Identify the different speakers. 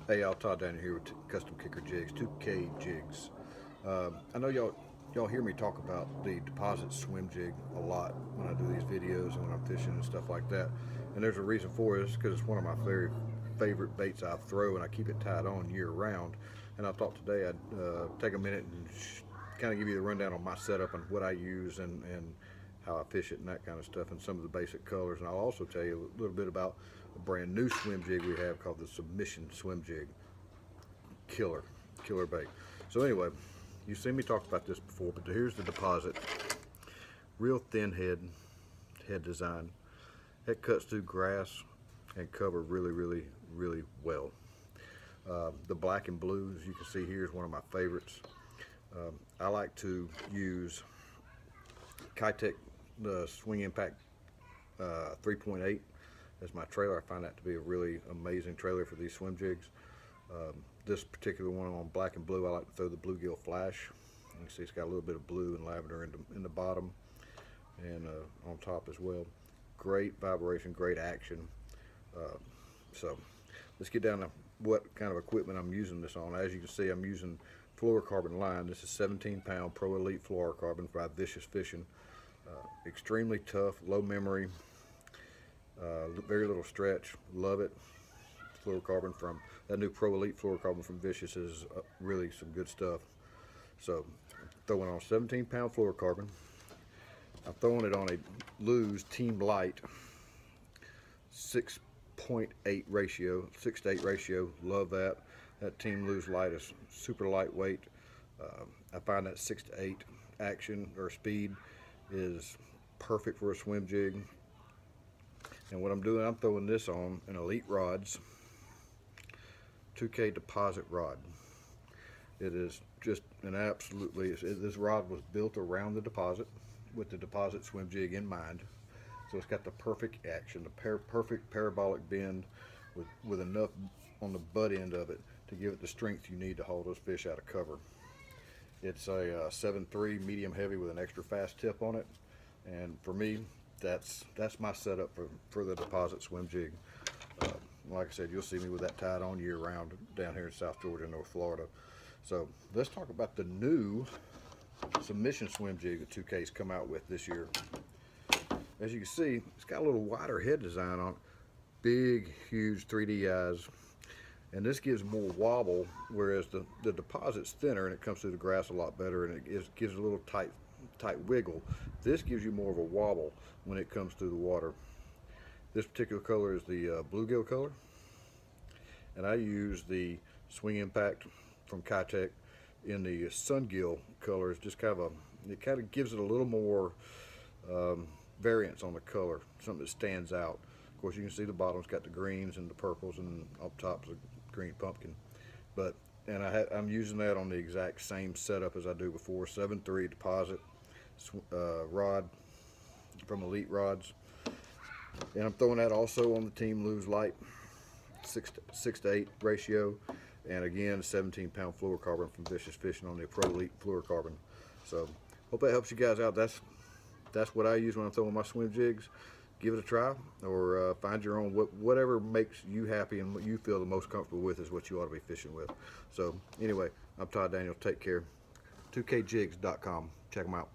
Speaker 1: Hey, y'all, Todd Daniel here with Custom Kicker Jigs, 2K Jigs. I know y'all hear me talk about the deposit swim jig a lot when I do these videos and when I'm fishing and stuff like that. And there's a reason for it. It's because it's one of my very favorite baits I throw, and I keep it tied on year round. And I thought today I'd take a minute and kind of give you the rundown on my setup and what I use and how I fish it and that kind of stuff, and some of the basic colors. And I'll also tell you a little bit about a brand new swim jig we have called the Submission Swim Jig. Killer bait. So anyway, you've seen me talk about this before, but here's the deposit. Real thin head design. It cuts through grass and cover really well. The black and blue, as you can see here, is one of my favorites. I like to use Kitech the Swing Impact 3.8 as my trailer. I find that to be a really amazing trailer for these swim jigs. This particular one on black and blue, I like to throw the bluegill flash. You can see it's got a little bit of blue and lavender in the bottom and on top as well. Great vibration, great action. So let's get down to what kind of equipment I'm using this on. As you can see, I'm using fluorocarbon line. This is 17-pound Pro Elite fluorocarbon by Vicious Fishing. Extremely tough, low memory, very little stretch. Love it. Fluorocarbon from that new Pro Elite fluorocarbon from Vicious is really some good stuff. So throwing on 17-pound fluorocarbon. I'm throwing it on a Lew's Team Light 6.8 ratio, 6 to 8 ratio. Love that. That Team Lew's Light is super lightweight. I find that 6 to 8 action or speed is perfect for a swim jig. And what I'm doing, I'm throwing this on an Elite Rods 2K deposit rod. It is just an absolutely, this rod was built around the deposit with the deposit swim jig in mind. So it's got the perfect action, the perfect parabolic bend with enough on the butt end of it to give it the strength you need to haul those fish out of cover. It's a 7.3 medium heavy with an extra fast tip on it, and for me, that's my setup for the deposit swim jig. Like I said, you'll see me with that tied on year round down here in South Georgia, North Florida. So let's talk about the new Submission swim jig that 2K's come out with this year. As you can see, it's got a little wider head design on it. Big, huge 3D eyes. And this gives more wobble, whereas the deposit's thinner and it comes through the grass a lot better, and it gives a little tight wiggle. This gives you more of a wobble when it comes through the water. This particular color is the bluegill color, and I use the Swing Impact from Kitech in the sungill color. It's just it kind of gives it a little more variance on the color, something that stands out. Of course, you can see the bottom's got the greens and the purples, and up top's a green pumpkin. I'm using that on the exact same setup as I do before. 7.3 deposit rod from Elite Rods, and I'm throwing that also on the Team Lew's Light 6 to 8 ratio, and again 17-pound fluorocarbon from Vicious Fishing on the Pro Elite fluorocarbon. So hope that helps you guys out. That's what I use when I'm throwing my swim jigs. Give it a try, or find your own. Whatever makes you happy and what you feel the most comfortable with is what you ought to be fishing with. So anyway, I'm Todd Daniel. Take care. 2kjigs.com. Check them out.